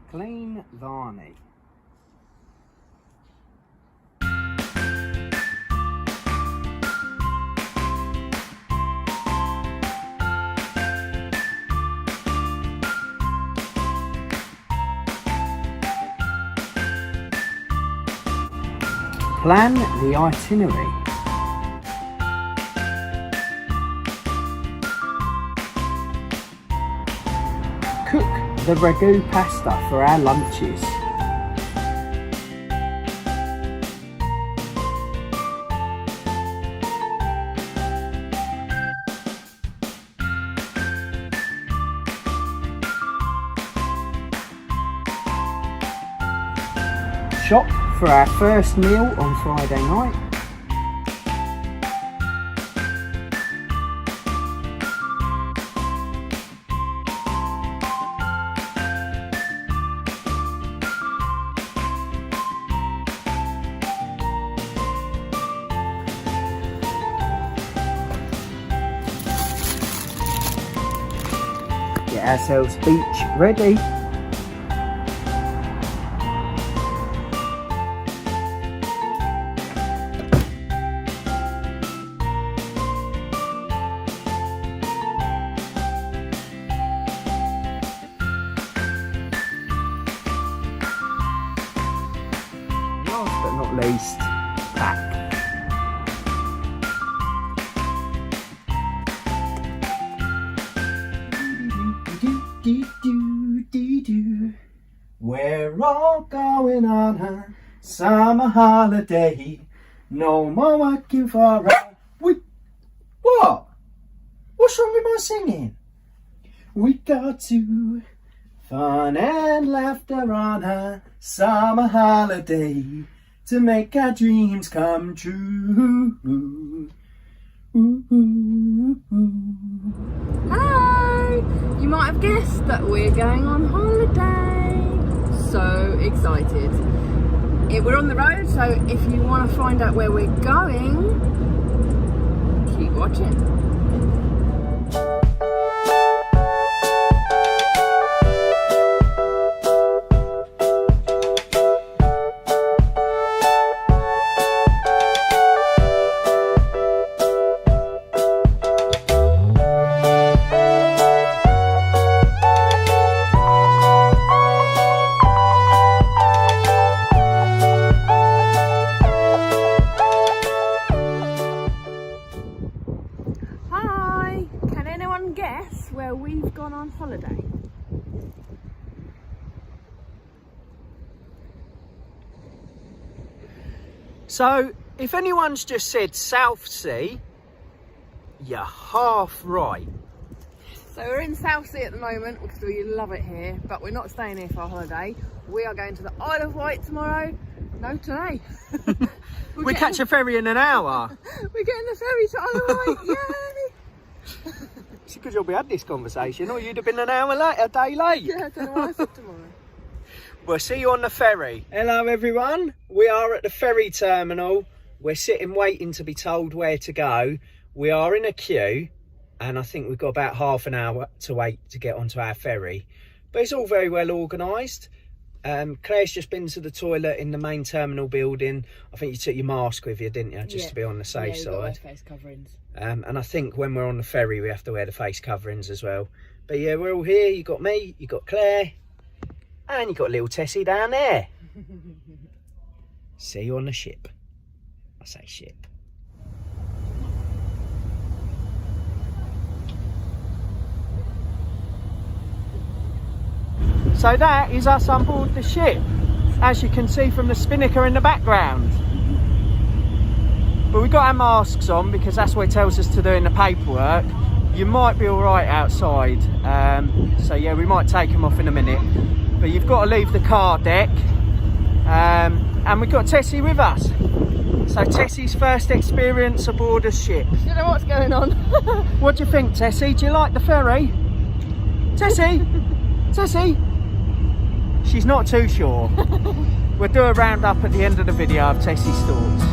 Clean Varney. Plan the itinerary. Cook the ragu pasta for our lunches. Shop for our first meal on Friday night. Get ourselves beach ready. Last but not least, pack. We're all going on a summer holiday. No more working for a week. What? What's wrong with my singing? We got to fun and laughter on a summer holiday to make our dreams come true. Hello! You might have guessed that we're going on holiday. So excited. We're on the road, so if you want to find out where we're going, keep watching. Guess where we've gone on holiday? So, if anyone's just said South Sea, you're half right. So we're in South Sea at the moment because we love it here, but we're not staying here for our holiday. We are going to the Isle of Wight tomorrow. No, today. We catch a ferry in an hour. We're getting the ferry to Isle of Wight, yay! It's because we had this conversation, or you'd have been an hour late, a day late. Yeah, I don't know what I said tomorrow. We'll see you on the ferry. Hello everyone, we are at the ferry terminal. We're sitting waiting to be told where to go. We are in a queue, and I think we've got about half an hour to wait to get onto our ferry. But it's all very well organised. Claire's just been to the toilet in the main terminal building. I think you took your mask with you, didn't you? Just to be on the safe side. Got face coverings. And I think when we're on the ferry, we have to wear the face coverings as well. But yeah, we're all here. You got me, you got Claire, and you got little Tessie down there. See you on the ship. I say ship. So that is us on board the ship, as you can see from the spinnaker in the background. But we've got our masks on because that's what it tells us to do in the paperwork. You might be all right outside, so yeah, we might take them off in a minute. But you've got to leave the car deck, and we've got Tessie with us. So Tessie's first experience aboard a ship. You know what's going on. What do you think, Tessie? Do you like the ferry? Tessie? Tessie? She's not too sure. We'll do a roundup at the end of the video of Tessie's thoughts.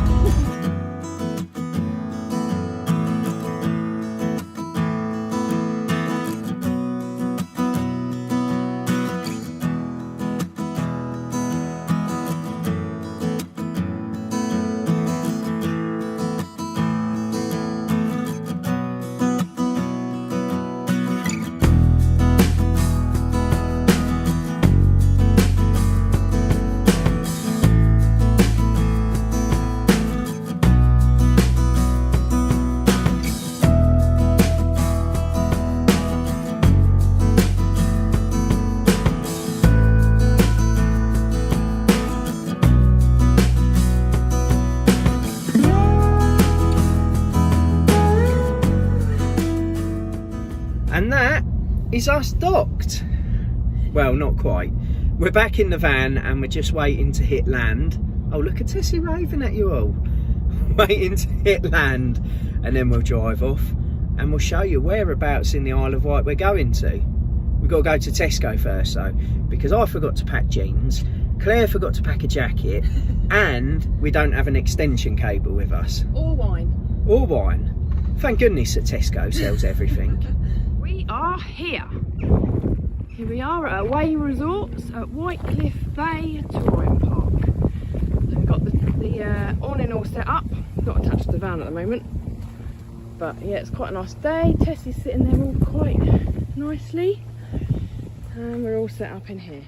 is us docked. Well, not quite. We're back in the van and we're just waiting to hit land. Oh, look at Tessie waving at you all. Waiting to hit land, and then we'll drive off and we'll show you whereabouts in the Isle of Wight we're going to. We've got to go to Tesco first though, because I forgot to pack jeans, Claire forgot to pack a jacket, and we don't have an extension cable with us. Or wine. Or wine. Thank goodness that Tesco sells everything. We are here. Here we are at Away Resorts at Whitecliff Bay Touring Park. So we've got the awning all set up. Not attached to the van at the moment. But yeah, it's quite a nice day. Tessie's sitting there all quite nicely. And we're all set up in here.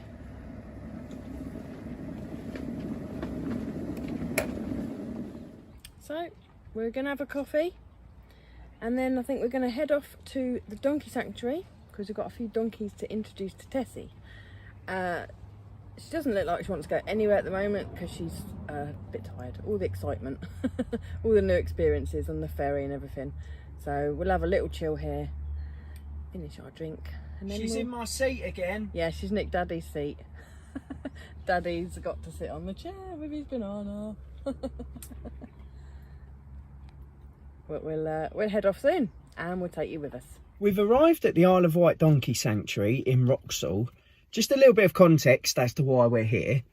So we're going to have a coffee. And then I think we're going to head off to the donkey sanctuary, because we've got a few donkeys to introduce to Tessie. She doesn't look like she wants to go anywhere at the moment because she's a bit tired. All the excitement, all the new experiences on the ferry and everything. So we'll have a little chill here, finish our drink. And then She's in my seat again. Yeah, she's nicked Daddy's seat. Daddy's got to sit on the chair with his banana. But we'll head off soon and we'll take you with us. We've arrived at the Isle of Wight Donkey Sanctuary in Wroxall. Just a little bit of context as to why we're here.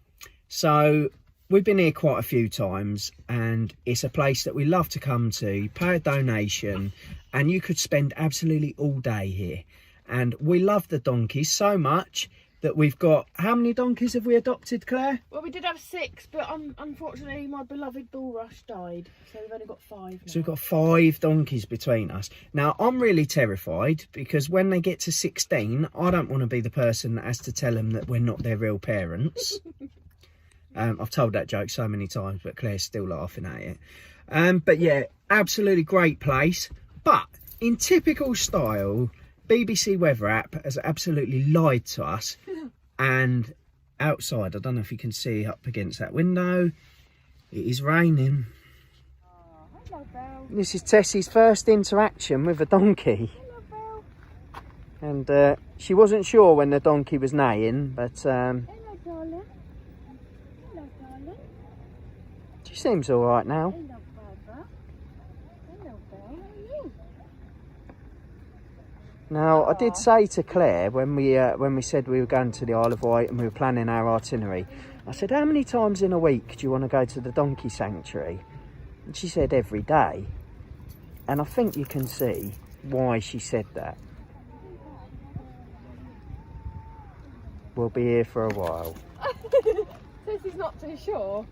So we've been here quite a few times and it's a place that we love to come to, pay a donation, and you could spend absolutely all day here. And we love the donkeys so much that we've got, how many donkeys have we adopted, Claire? Well, we did have 6, but unfortunately my beloved Bulrush died, so we've only got 5 now. So we've got 5 donkeys between us. Now, I'm really terrified because when they get to 16, I don't want to be the person that has to tell them that we're not their real parents. I've told that joke so many times, but Claire's still laughing at it. But yeah, absolutely great place. But in typical style, BBC Weather app has absolutely lied to us. And outside, I don't know if you can see up against that window, it is raining. Oh, hello, Belle. This is Tessie's first interaction with a donkey. Hello, Belle. And she wasn't sure when the donkey was neighing, but Hello, darling. Hello, darling. she seems all right now. Hello, Barbara. Hello, Belle. How are you? Now, I did say to Claire when we said we were going to the Isle of Wight and we were planning our itinerary, I said, how many times in a week do you want to go to the donkey sanctuary? And she said every day. And I think you can see why she said that. We'll be here for a while. Tessie's not too sure.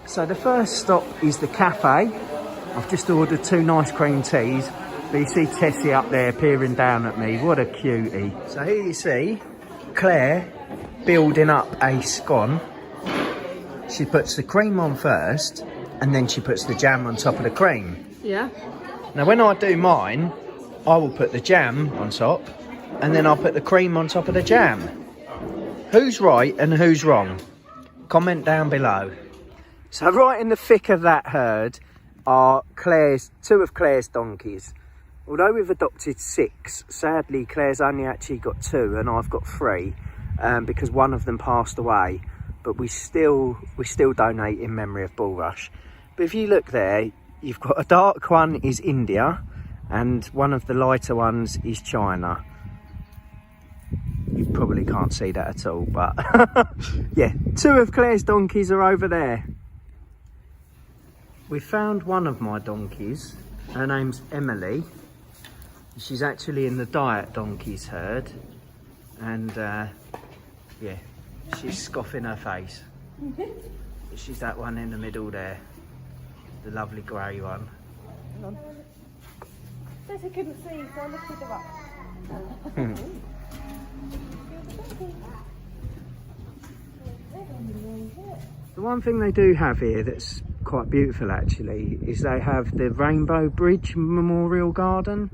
So the first stop is the cafe. I've just ordered 2 nice cream teas. But you see Tessie up there peering down at me. What a cutie. So here you see Claire building up a scone. She puts the cream on first and then she puts the jam on top of the cream. Yeah. Now when I do mine, I will put the jam on top and then I'll put the cream on top of the jam. Who's right and who's wrong? Comment down below. So right in the thick of that herd are 2 of Claire's donkeys. Although we've adopted 6, sadly Claire's only actually got 2 and I've got 3 because one of them passed away. But we still donate in memory of Bulrush. But if you look there, you've got a dark one is India and one of the lighter ones is China. You probably can't see that at all, but yeah, 2 of Claire's donkeys are over there. We found one of my donkeys. Her name's Emily. She's actually in the diet donkeys herd, and yeah, she's scoffing her face. She's that one in the middle there, the lovely grey one. Tessie couldn't see, so I lifted her up. The one thing they do have here that's quite beautiful actually is they have the Rainbow Bridge Memorial Garden.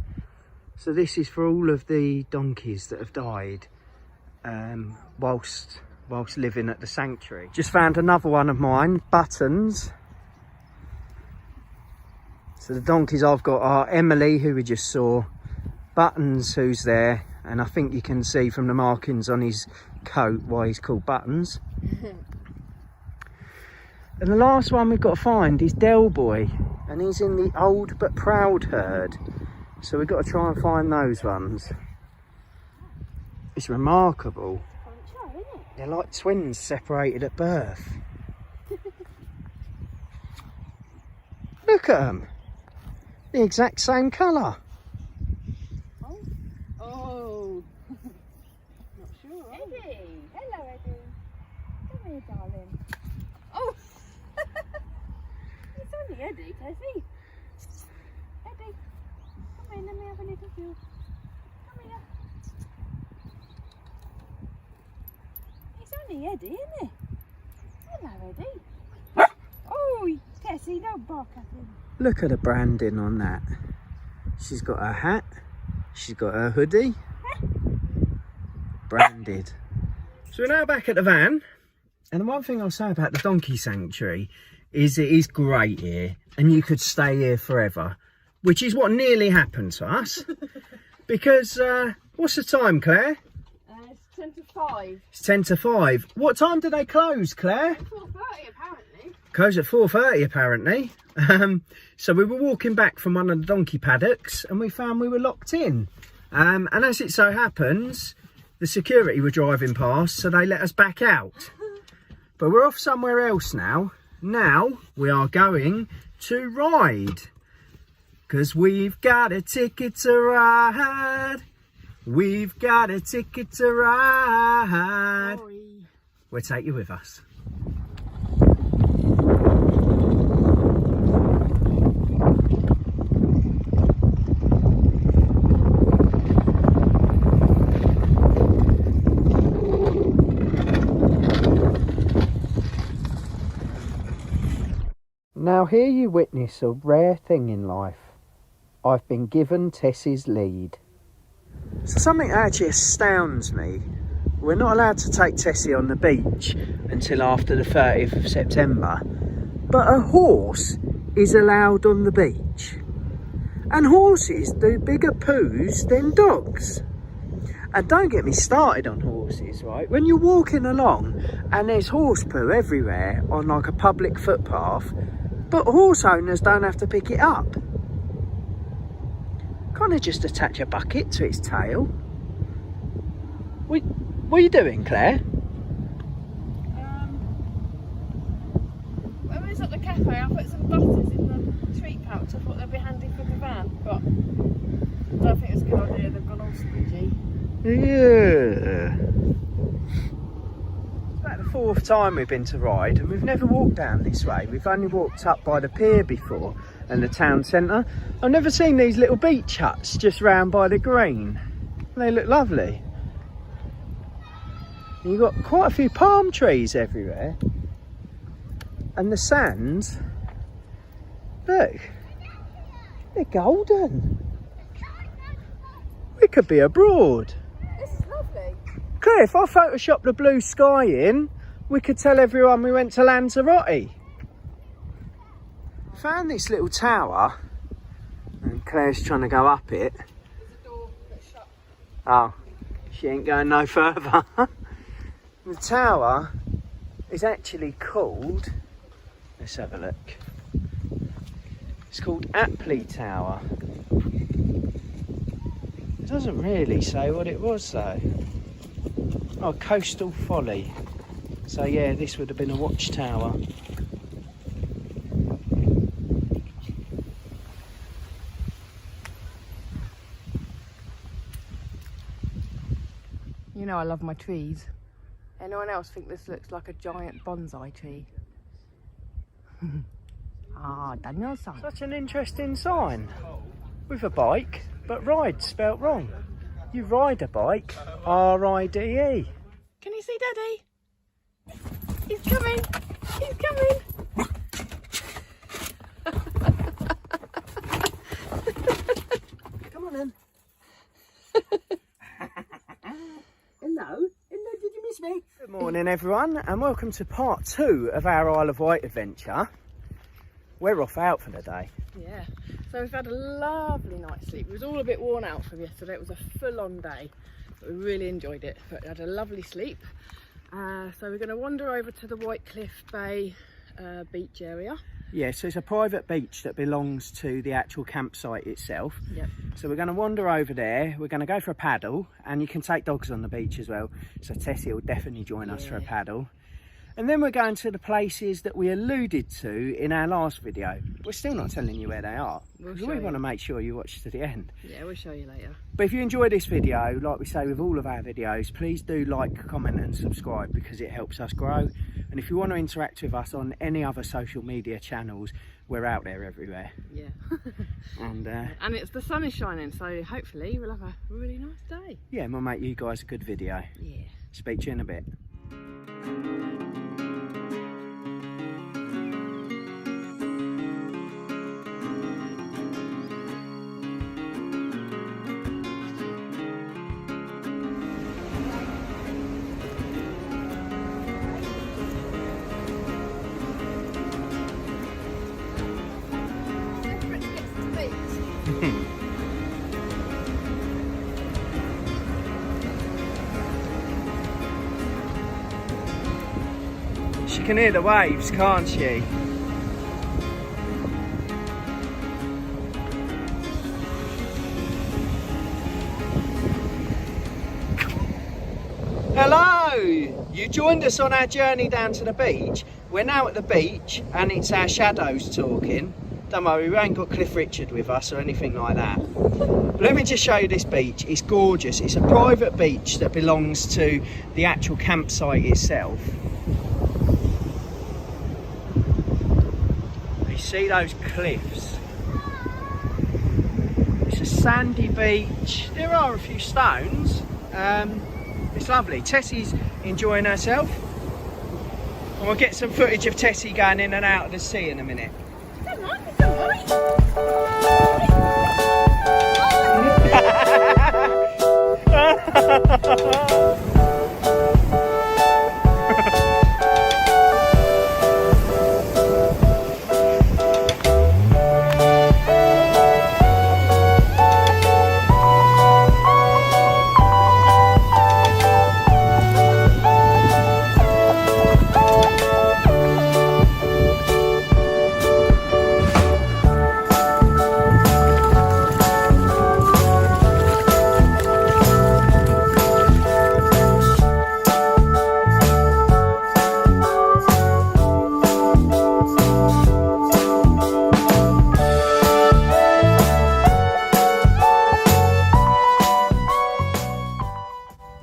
So this is for all of the donkeys that have died whilst living at the sanctuary. Just found another one of mine, Buttons. So the donkeys I've got are Emily, who we just saw, Buttons, who's there, and I think you can see from the markings on his coat why he's called Buttons. And the last one we've got to find is Del Boy, and he's in the Old But Proud herd. So we've got to try and find those ones. It's remarkable. They're like twins separated at birth. Look at them. The exact same colour. Oh. Oh. Not sure. Eddie. Hello, Eddie. Come here, darling. Oh. It's only Eddie, Tessie. Eddie. Come in, let me have a little view. Come here. It's only Eddie, isn't it? Hello, Eddie. Oh, Tessie, don't bark at him. Look at the branding on that. She's got her hat. She's got her hoodie. Branded. So we're now back at the van. And the one thing I'll say about the donkey sanctuary is it is great here. And you could stay here forever. Which is what nearly happened to us. Because, what's the time, Claire? It's 10 to 5. It's 10 to 5. What time do they close, Claire? 4:30 apparently. Close at 4:30 apparently. So we were walking back from one of the donkey paddocks and we found we were locked in. And as it so happens, the security were driving past, so they let us back out. But we're off somewhere else now. Now we are going to Ryde. Because we've got a ticket to ride. We've got a ticket to ride. Sorry. We'll take you with us. Now here you witness a rare thing in life. I've been given Tessie's lead. So something that actually astounds me. We're not allowed to take Tessie on the beach until after the 30th of September. But a horse is allowed on the beach. And horses do bigger poos than dogs. And don't get me started on horses, right? When you're walking along and there's horse poo everywhere on like a public footpath, but horse owners don't have to pick it up. Can't they just attach a bucket to its tail? What are you doing, Claire? When we was at the cafe, I put some butters in the treat pouch. I thought they'd be handy for the van, but I don't think it's a good idea. They've gone all squidgy. Yeah. It's about the 4th time we've been to Ryde, and we've never walked down this way. We've only walked up by the pier before and the town centre. I've never seen these little beach huts just round by the green. They look lovely. And you've got quite a few palm trees everywhere. And the sands, look, they're golden. We could be abroad. This is lovely. Claire, if I Photoshop the blue sky in, we could tell everyone we went to Lanzarote. Found this little tower, and Claire's trying to go up it. There's a door that's shut. Oh, she ain't going no further. The tower is actually called, let's have a look. It's called Apley Tower. It doesn't really say what it was though. Oh, Coastal Folly. So yeah, this would have been a watchtower. You know I love my trees. Anyone else think this looks like a giant bonsai tree? Ah, Daniel's sign. Such an interesting sign. With a bike, but ride spelt wrong. You ride a bike, R-I-D-E. Can you see Daddy? He's coming! He's coming! Come on then. Hello. Hello, did you miss me? Good morning everyone, and welcome to part 2 of our Isle of Wight adventure. We're off out for the day. Yeah. So we've had a lovely night's sleep. It was all a bit worn out from yesterday. It was a full-on day, but we really enjoyed it. But we had a lovely sleep. So we're going to wander over to the Whitecliff Bay beach area. Yeah, so it's a private beach that belongs to the actual campsite itself. Yep. So we're going to wander over there. We're going to go for a paddle, and you can take dogs on the beach as well. So Tessie will definitely join us for a paddle. And then we're going to the places that we alluded to in our last video. We're still not telling you where they are. We want to make sure you watch to the end. Yeah, we'll show you later. But if you enjoy this video, like we say with all of our videos, please do like, comment and subscribe, because it helps us grow. And if you want to interact with us on any other social media channels, we're out there everywhere. Yeah. And it's the sun is shining, so hopefully we'll have a really nice day. yeah, we'll make you guys a good video. Yeah. Speak to you in a bit. She can hear the waves, can't she? Hello! You joined us on our journey down to the beach. We're now at the beach and it's our shadows talking. Don't worry, we ain't got Cliff Richard with us or anything like that. But let me just show you this beach. It's gorgeous. It's a private beach that belongs to the actual campsite itself. You see those cliffs? It's a sandy beach. There are a few stones. It's lovely. Tessie's enjoying herself. And we'll get some footage of Tessie going in and out of the sea in a minute.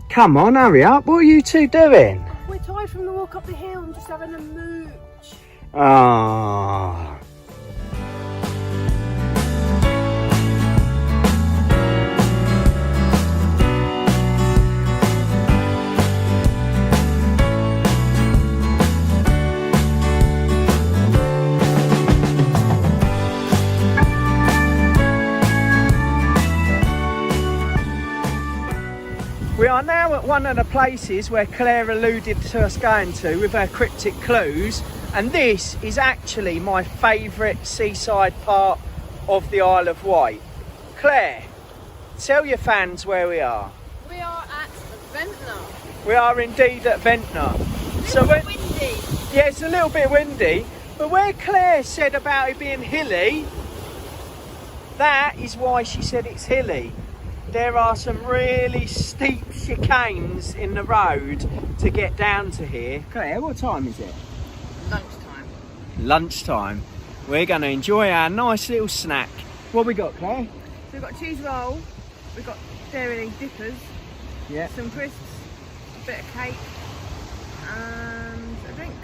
Come on, hurry up. What are you two doing? We're tired from the walk up the hill. I'm just having a mooch. Ah. We are now at one of the places where Claire alluded to us going to with her cryptic clues, and this is actually my favourite seaside part of the Isle of Wight. Claire, tell your fans where we are. We are at Ventnor. We are indeed at Ventnor. It's a little bit windy. Yeah, it's a little bit windy, but where Claire said about it being hilly, that is why she said it's hilly. There are some really steep chicanes in the road to get down to here. Claire, what time is it? Lunchtime. Lunchtime. We're going to enjoy our nice little snack. What we got, Claire? So we've got a cheese roll, we've got dairy dippers, Yeah. some crisps, a bit of cake, and a drink.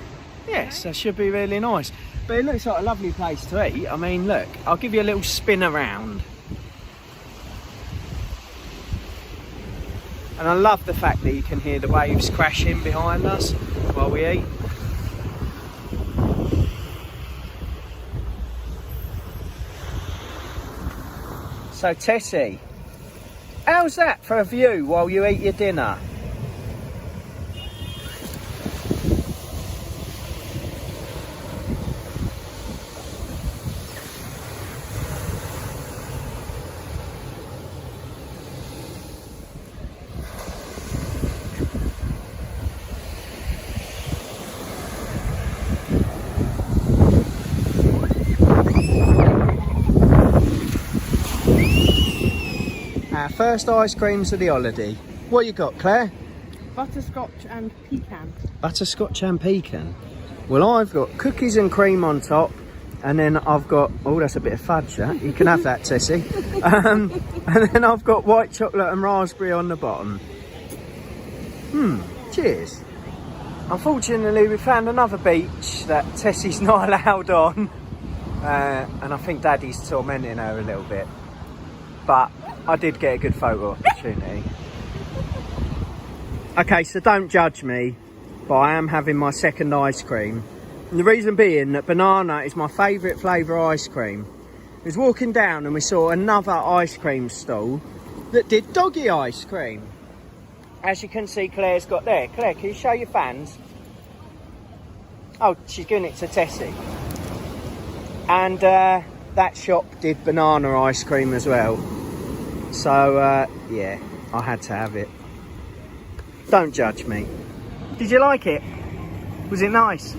Yes, that should be really nice. But it looks like a lovely place to eat. I mean, look, I'll give you a little spin around. And I love the fact that you can hear the waves crashing behind us while we eat. So Tessie, how's that for a view while you eat your dinner? first ice creams of the holiday. What you got, Claire? Butterscotch and pecan. Butterscotch and pecan. Well, I've got cookies and cream on top, and then I've got, oh, that's a bit of fudge, that. You can have that, Tessie. And then I've got white chocolate and raspberry on the bottom. Cheers. Unfortunately, we found another beach that Tessie's not allowed on. And I think Daddy's tormenting her a little bit. But I did get a good photo opportunity. Okay, so don't judge me, but I am having my second ice cream. And the reason being that banana is my favourite flavour ice cream. We was walking down and we saw another ice cream stall that did doggy ice cream. As you can see, Claire's got there. Claire, can you show your fans? Oh, she's giving it to Tessie. And that shop did banana ice cream as well. So, yeah, I had to have it. Don't judge me. Did you like it? Was it nice?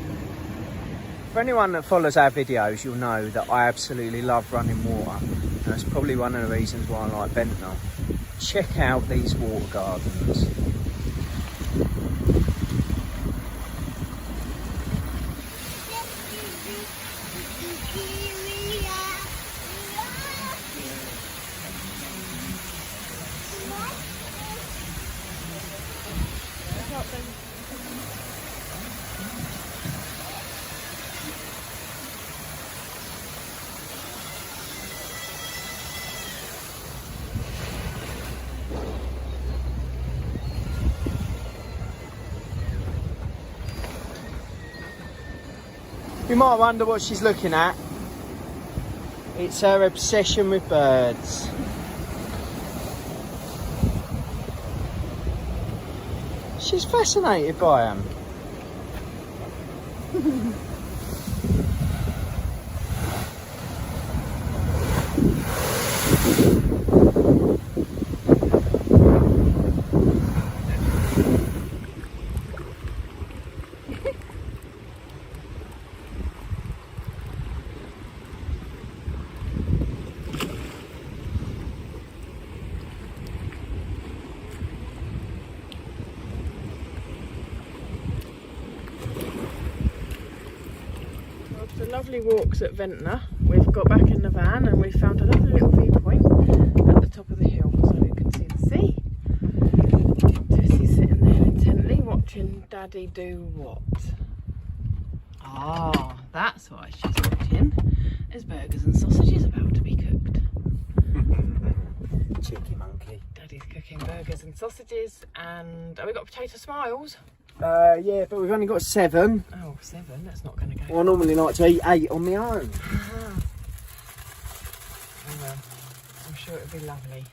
For anyone that follows our videos, you'll know that I absolutely love running water. And that's probably one of the reasons why I like Ventnor. Check out these water gardens. You might wonder what she's looking at. It's her obsession with birds. She's fascinated by them. After lovely walks at Ventnor, we've got back in the van and we've found another little viewpoint at the top of the hill so we can see the sea. Tessie's sitting there intently watching Daddy do what? Ah, that's why she's watching. There's burgers and sausages about to be cooked. Cheeky monkey. Daddy's cooking burgers and sausages, and have we got potato smiles? Yeah, but we've only got 7. Oh, 7, that's not going to go. Well, I normally like to eat 8 on my own. Oh well, I'm sure it'll be lovely.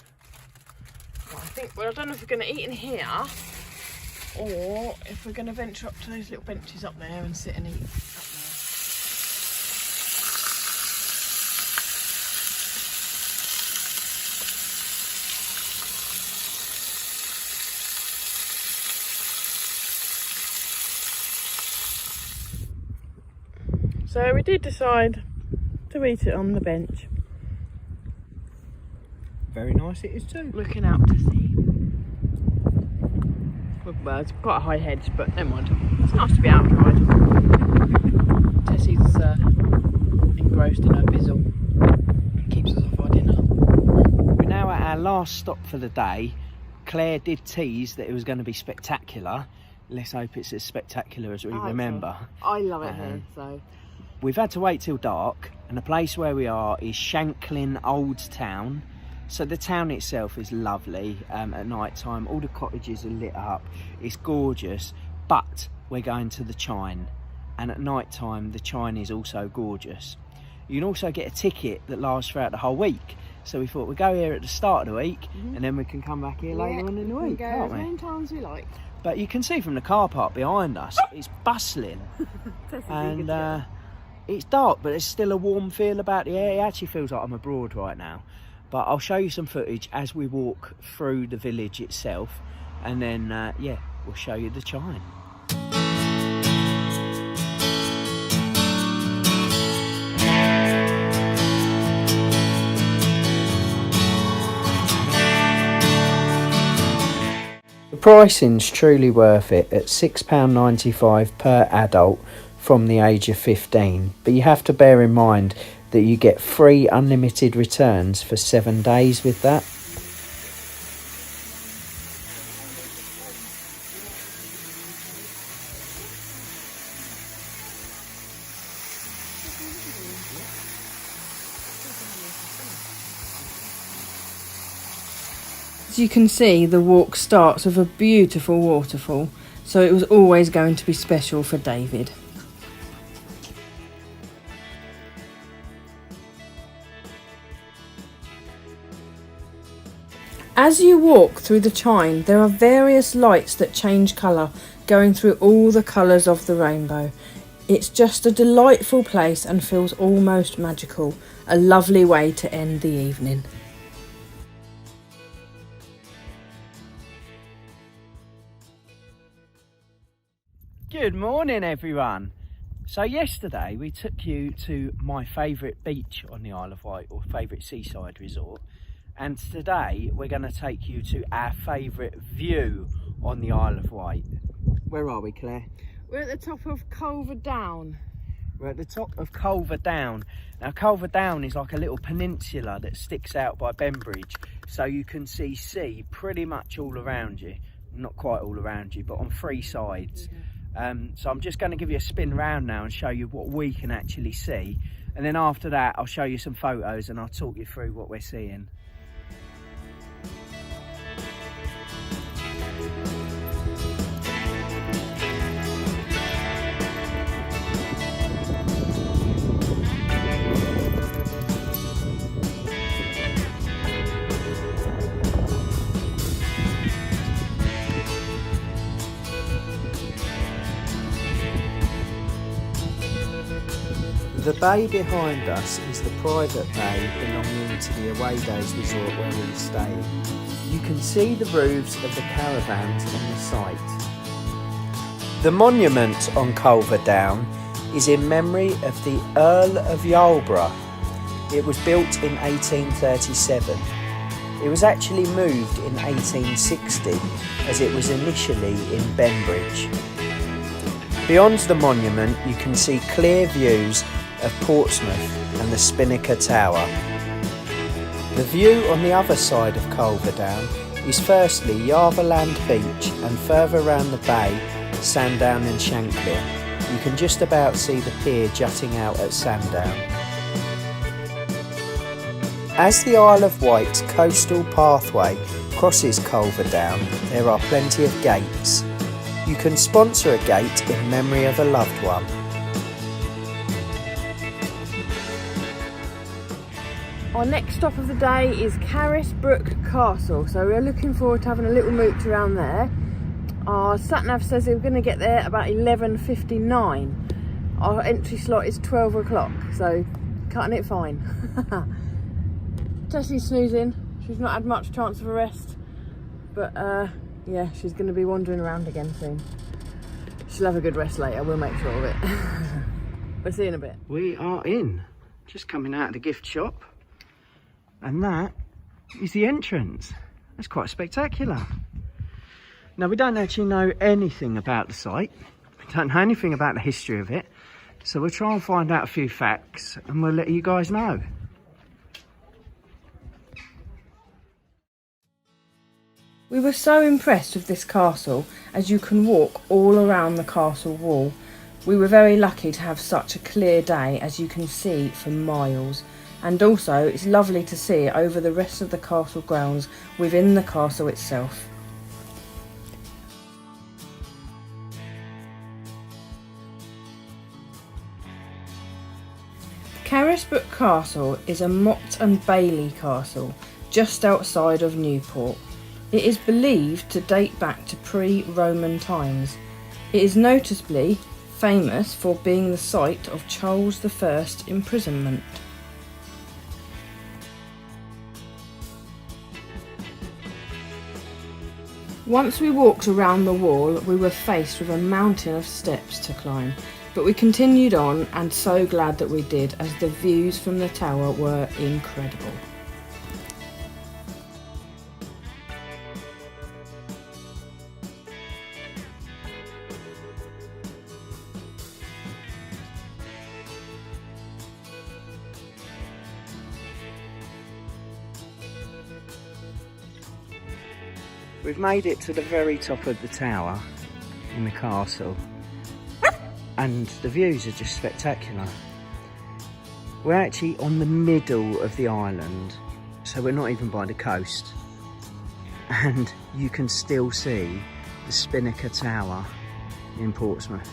Well, I think, well, I don't know if we're going to eat in here or if we're going to venture up to those little benches up there and sit and eat up there. So we did decide to eat it on the bench. Very nice it is too. Looking out to sea. Well, it's quite a high hedge, but never mind. It's nice to be outside. Tessie's engrossed in her bizzle. Keeps us off our dinner. We're now at our last stop for the day. Claire did tease that it was going to be spectacular. Let's hope it's as spectacular as we remember. I love it here, so. We've had to wait till dark, and the place where we are is Shanklin Old Town. So the town itself is lovely. At night time, all the cottages are lit up. It's gorgeous, but we're going to the Chine, and at night time the Chine is also gorgeous. You can also get a ticket that lasts throughout the whole week. So we thought we'd go here at the start of the week, and then we can come back here later on in the week, can't we? As many times we like. But you can see from the car park behind us, it's bustling. And it's dark, but there's still a warm feel about the air. It actually feels like I'm abroad right now. But I'll show you some footage as we walk through the village itself. And then, yeah, we'll show you the Chine. pricing's truly worth it at £6.95 per adult from the age of 15, but you have to bear in mind that you get free unlimited returns for 7 days with that. As you can see, the walk starts with a beautiful waterfall, so it was always going to be special for David. As you walk through the Chine, there are various lights that change colour, going through all the colours of the rainbow. It's just a delightful place and feels almost magical. A lovely way to end the evening. Good morning everyone. So yesterday we took you to my favourite beach on the Isle of Wight, or favourite seaside resort, and today we're going to take you to our favourite view on the Isle of Wight. Where are we, Claire? We're at the top of Culver Down. We're at the top of Culver Down. Now Culver Down is like a little peninsula that sticks out by Bembridge, so you can see sea pretty much all around you. Not quite all around you, but on 3 sides. So I'm just going to give you a spin round now and show you what we can actually see, and then after that I'll show you some photos and I'll talk you through what we're seeing. The bay behind us is the private bay belonging to the Away Resort where we were staying. You can see the roofs of the caravans on the site. The monument on Culver Down is in memory of the Earl of Yalborough. It was built in 1837. It was actually moved in 1860 as it was initially in Bembridge. Beyond the monument you can see clear views of Portsmouth and the Spinnaker Tower. The view on the other side of Culver Down is firstly Yarverland Beach, and further round the bay, Sandown and Shanklin. You can just about see the pier jutting out at Sandown. As the Isle of Wight coastal pathway crosses Culver Down, there are plenty of gates. You can sponsor a gate in memory of a loved one. Our next stop of the day is Carisbrooke Castle, so we're looking forward to having a little mooch around there. Our sat-nav says we're going to get there about 11:59. Our entry slot is 12 o'clock, so cutting it fine. Tessie's snoozing, she's not had much chance of a rest, but yeah, she's going to be wandering around again soon. She'll have a good rest later, we'll make sure of it. We'll see you in a bit. We are in, just coming out of the gift shop. And that is the entrance. That's quite spectacular. Now we don't actually know anything about the site. We don't know anything about the history of it. So we'll try and find out a few facts and we'll let you guys know. We were so impressed with this castle, as you can walk all around the castle wall. We were very lucky to have such a clear day, as you can see for miles. And also it's lovely to see over the rest of the castle grounds within the castle itself. Carisbrooke Castle is a motte and bailey castle just outside of Newport. It is believed to date back to pre-Roman times. It is noticeably famous for being the site of Charles I's imprisonment. Once we walked around the wall, we were faced with a mountain of steps to climb, but we continued on, and so glad that we did, as the views from the tower were incredible. We've made it to the very top of the tower in the castle, and the views are just spectacular. We're actually on the middle of the island, so we're not even by the coast, and you can still see the Spinnaker Tower in Portsmouth.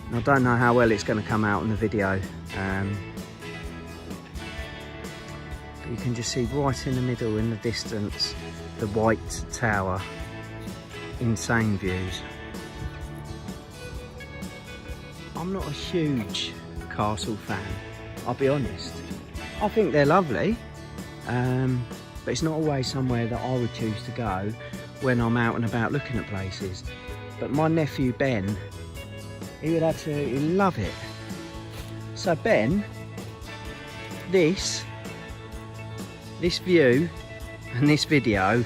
And I don't know how well it's going to come out in the video, but you can just see right in the middle in the distance the White Tower. Insane views. I'm not a huge castle fan, I'll be honest. I think they're lovely, but it's not always somewhere that I would choose to go when I'm out and about looking at places. But my nephew Ben, he would absolutely love it. So Ben, this view and this video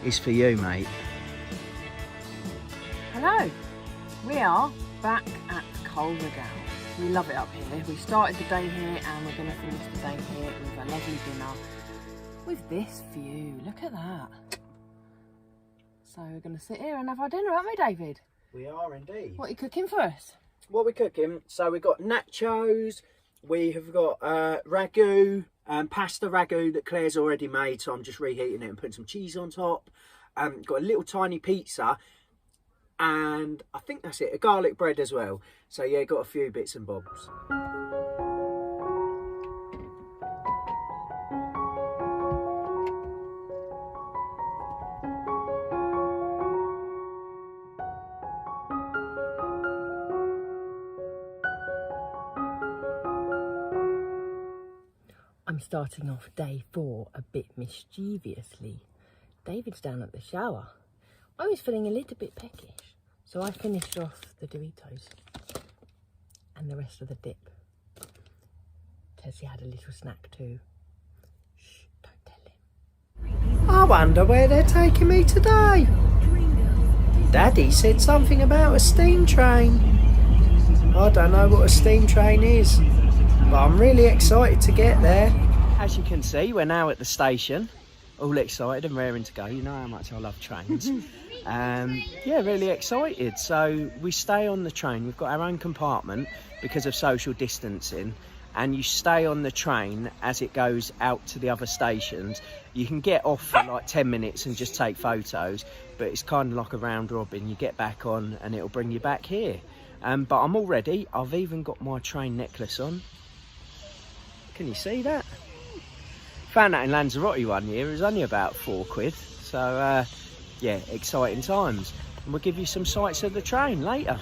is for you, mate. Hello, we are back at Caldergal. We love it up here. We started the day here and we're going to finish the day here with a lovely dinner with this view. Look at that. So we're going to sit here and have our dinner, aren't we, David? We are indeed. What are you cooking for us? What we're cooking, so we've got nachos, we have got ragu, pasta ragu that Claire's already made, so I'm just reheating it and putting some cheese on top. Got a little tiny pizza, and I think that's it, a garlic bread as well. So yeah, got a few bits and bobs. I'm starting off day 4 a bit mischievously. David's down at the shower. I was feeling a little bit peckish, so I finished off the Doritos and the rest of the dip. Tessie had a little snack too. Shh, don't tell him. I wonder where they're taking me today. Daddy said something about a steam train. I don't know what a steam train is, but I'm really excited to get there. As you can see, we're now at the station, all excited and raring to go. You know how much I love trains. Yeah, really excited. So we stay on the train. We've got our own compartment because of social distancing, and you stay on the train as it goes out to the other stations. You can get off for like 10 minutes and just take photos, but it's kind of like a round robin. You get back on and it'll bring you back here. But I'm all ready. I've even got my train necklace on. Can you see that? Found that in Lanzarote one year. It was only about £4. So yeah, exciting times. And we'll give you some sights of the train later.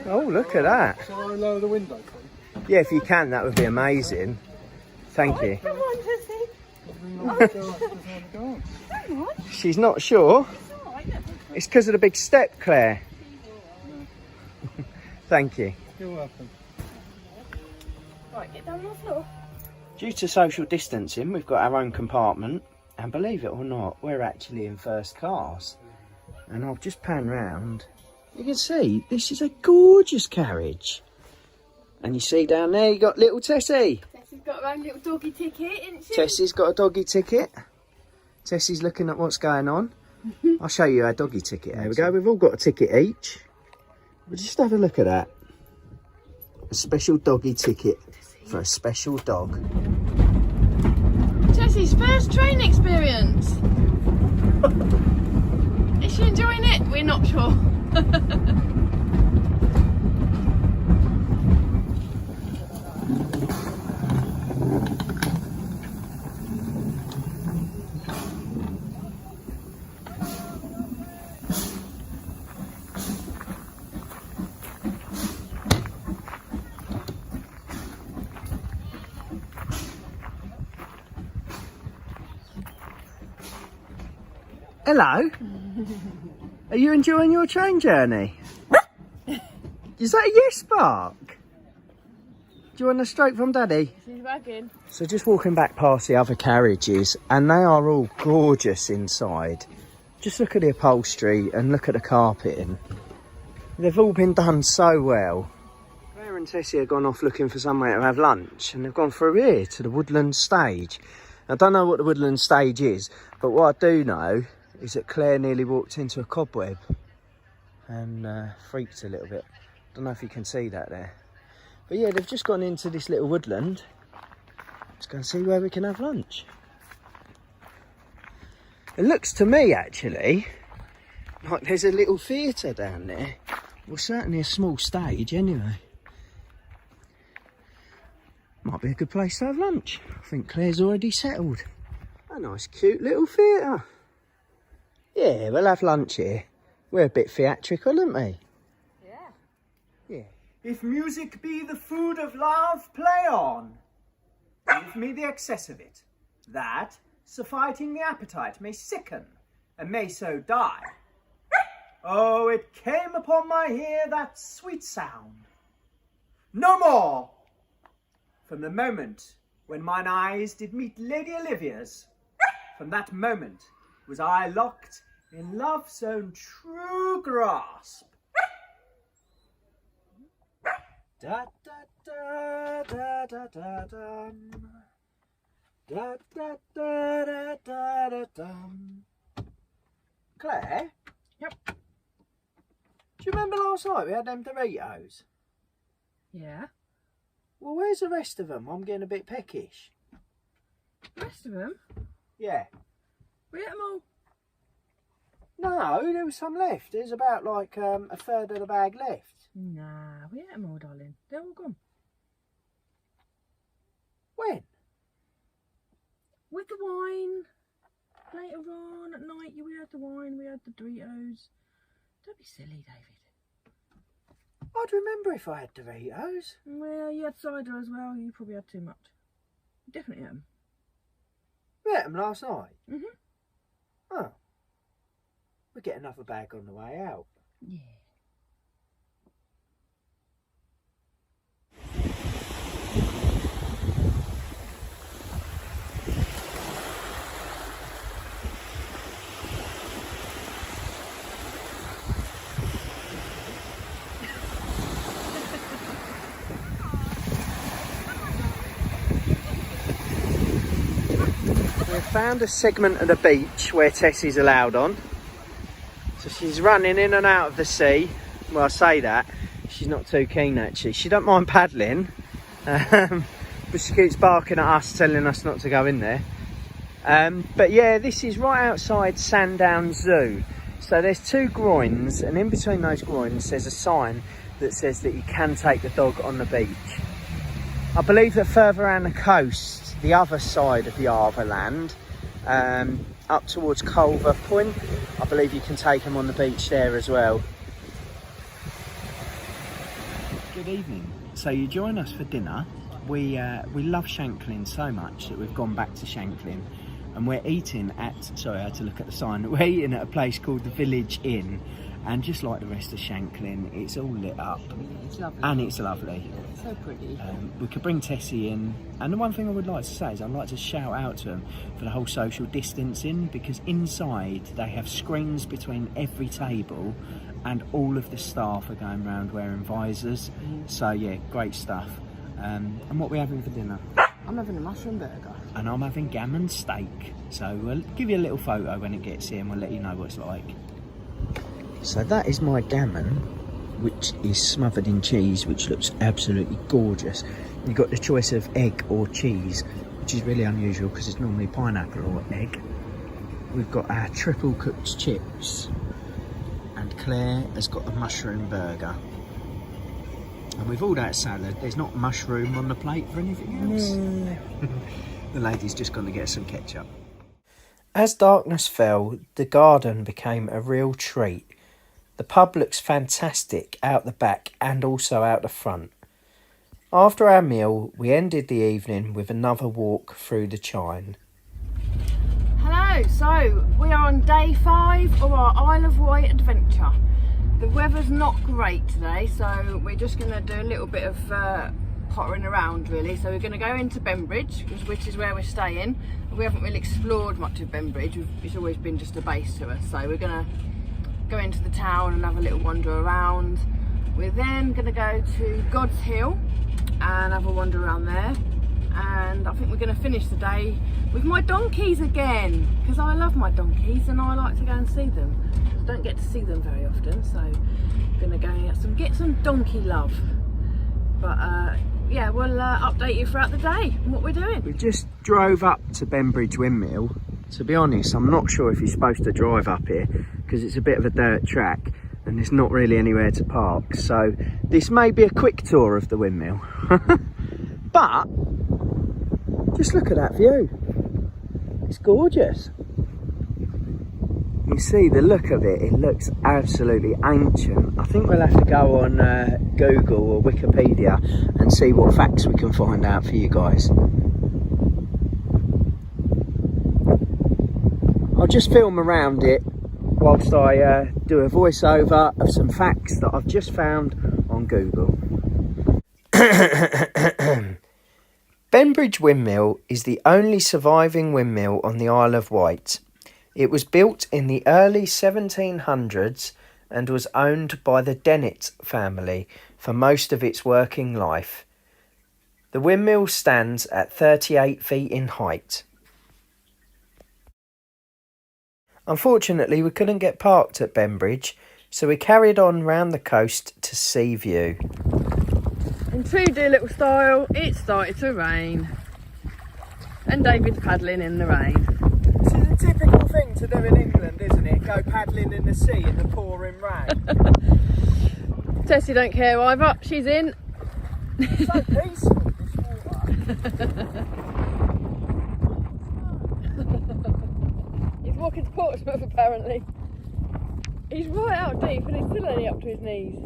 Oh, look at that. Shall I lower the window, please? Yeah, if you can, that would be amazing. Thank you. Come on, Tessie. She's not sure. It's because of the big step, Claire. Thank you. You're welcome. Right, get down on the floor. Due to social distancing, we've got our own compartment, and believe it or not, we're actually in first class. And I'll just pan round. You can see, this is a gorgeous carriage. And you see down there, you got little Tessie. Tessie's got her own little doggy ticket, isn't she? Tessie's got a doggy ticket. Tessie's looking at what's going on. I'll show you our doggy ticket. There we go, we've all got a ticket each. But just have a look at that. A special doggy ticket for a special dog. Tessie's first train experience. Is she enjoying it? We're not sure. Hello. Are you enjoying your train journey? You Is that a yes bark? Do you want a stroke from Daddy? She's back in. So just walking back past the other carriages, and they are all gorgeous inside. Just look at the upholstery and look at the carpeting. They've all been done so well. Claire and Tessie have gone off looking for somewhere to have lunch, and they've gone through here to the Woodland Stage. I don't know what the Woodland Stage is, but what I do know is that Claire nearly walked into a cobweb and freaked a little bit. Don't know if you can see that there. But yeah, they've just gone into this little woodland. Let's go and see where we can have lunch. It looks to me, actually, like there's a little theatre down there. Well, certainly a small stage, anyway. Might be a good place to have lunch. I think Claire's already settled. A nice, cute little theatre. Yeah, we'll have lunch here. We're a bit theatrical, aren't we? Yeah. Yeah. If music be the food of love, play on. Give me the excess of it, that, suffiting the appetite, may sicken, and may so die. Oh, it came upon my ear that sweet sound. No more! From the moment when mine eyes did meet Lady Olivia's, from that moment was I locked in love's own true grasp. Da da da da da da dum. Da da da da da da dum. Claire? Yep. Do you remember last night we had them Doritos? Yeah. Well, where's the rest of them? I'm getting a bit peckish. The rest of them? Yeah. We ate them all. No, there was some left. There's about like a third of the bag left. Nah, we ate them all, darling. They're all gone. When? With the wine. Later on at night, we had the wine, we had the Doritos. Don't be silly, David. I'd remember if I had Doritos. Well, you had cider as well. You probably had too much. You definitely ate them. We ate them last night. Mhm. Oh. We'll get another bag on the way out. Yeah. We've found a segment of the beach where Tessie's allowed on. So she's running in and out of the sea. Well, I say that. She's not too keen, actually. She don't mind paddling. But she keeps barking at us, telling us not to go in there. But yeah, this is right outside Sandown Zoo. So there's two groins, and in between those groins there's a sign that says that you can take the dog on the beach. I believe that further around the coast, the other side of the Arbor Land, up towards Culver Point, I believe you can take them on the beach there as well. Good evening. So you join us for dinner. We love Shanklin so much that we've gone back to Shanklin, and we're eating at, sorry, I had to look at the sign, we're eating at a place called the Village Inn, and just like the rest of Shanklin, it's all lit up. It's lovely. And it's lovely. So pretty. We could bring Tessie in, and the one thing I would like to say is I'd like to shout out to them for the whole social distancing, because inside they have screens between every table and all of the staff are going around wearing visors. So yeah, great stuff. And what are we having for dinner? I'm having a mushroom burger. And I'm having gammon steak. So we'll give you a little photo when it gets here and we'll let you know what it's like. So that is my gammon, which is smothered in cheese, which looks absolutely gorgeous. You've got the choice of egg or cheese, which is really unusual because it's normally pineapple or egg. We've got our triple cooked chips, and Claire has got a mushroom burger. And with all that salad, there's not mushroom on the plate for anything else. The lady's just going to get some ketchup. As darkness fell, the garden became a real treat. The pub looks fantastic out the back and also out the front. After our meal, we ended the evening with another walk through the Chine. Hello, so we are on day 5 of our Isle of Wight adventure. The weather's not great today, so we're just going to do a little bit of pottering around really. So we're going to go into Bembridge, which is where we're staying. We haven't really explored much of Bembridge. It's always been just a base to us. So we're going to go into the town and have a little wander around. We're then going to go to God's Hill and have a wander around there. And I think we're going to finish the day with my donkeys again, because I love my donkeys and I like to go and see them. I don't get to see them very often, so I'm going to go and get some donkey love. But yeah, we'll update you throughout the day on what we're doing. We just drove up to Bembridge Windmill. To be honest, I'm not sure if you're supposed to drive up here because it's a bit of a dirt track and there's not really anywhere to park. So this may be a quick tour of the windmill. But just look at that view. It's gorgeous. You see the look of it, it looks absolutely ancient. I think we'll have to go on Google or Wikipedia and see what facts we can find out for you guys. I'll just film around it whilst I do a voiceover of some facts that I've just found on Google. Bembridge Windmill is the only surviving windmill on the Isle of Wight. It was built in the early 1700s and was owned by the Dennett family for most of its working life. The windmill stands at 38 feet in height. Unfortunately, we couldn't get parked at Bembridge, so we carried on round the coast to Seaview. In true dear little style, it started to rain. And David's paddling in the rain. This is a typical thing to do in England, isn't it? Go paddling in the sea in the pouring rain. Tessie don't care either, she's in. It's so peaceful, this water. He's walking to Portsmouth apparently. He's right out deep and he's still only up to his knees.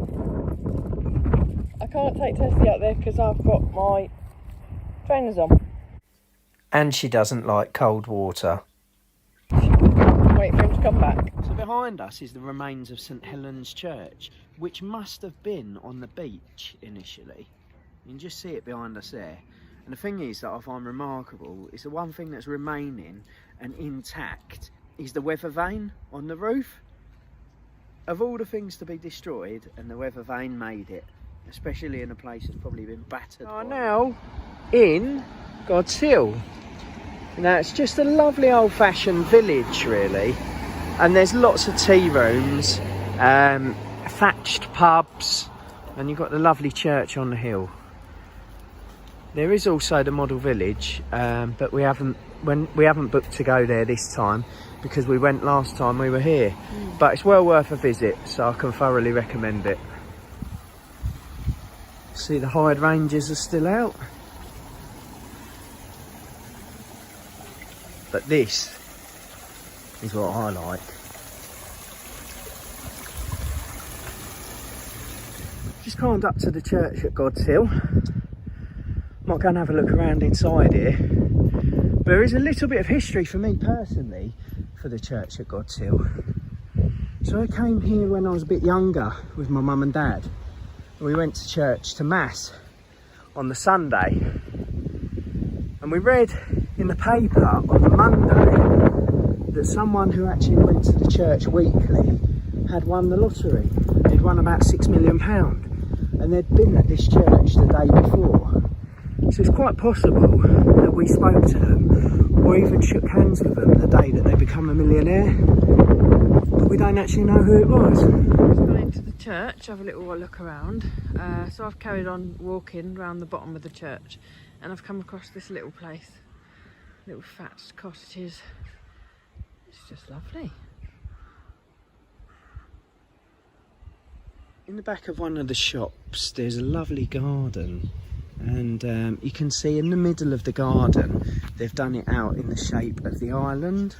I can't take Tessie out there because I've got my trainers on. And she doesn't like cold water. Wait for him to come back. So behind us is the remains of St Helen's Church, which must have been on the beach initially. You can just see it behind us there. And the thing is that I find remarkable is the one thing that's remaining and intact is the weather vane on the roof. Of all the things to be destroyed, and the weather vane made it. Especially in a place that's probably been battered. Oh, now in God's Hill. Now it's just a lovely old-fashioned village really, and there's lots of tea rooms, thatched pubs, and you've got the lovely church on the hill. There is also the model village, but we haven't booked to go there this time because we went last time we were here. But it's well worth a visit, so I can thoroughly recommend it. See, the Hyde Rangers are still out. But this is what I like. Just climbed up to the church at God's Hill. Might go and have a look around inside here. There is a little bit of history for me personally for the church at God's Hill. So I came here when I was a bit younger with my mum and dad. We went to church to mass on the Sunday, and we read in the paper on the Monday that someone who actually went to the church weekly had won the lottery. They'd won about £6 million and they'd been at this church the day before. So it's quite possible that we spoke to them or even shook hands with them the day that they become a millionaire, but we don't actually know who it was. To the church, have a little look around. So I've carried on walking around the bottom of the church and I've come across this little place, little thatched cottages. It's just lovely. In the back of one of the shops there's a lovely garden, and you can see in the middle of the garden they've done it out in the shape of the island.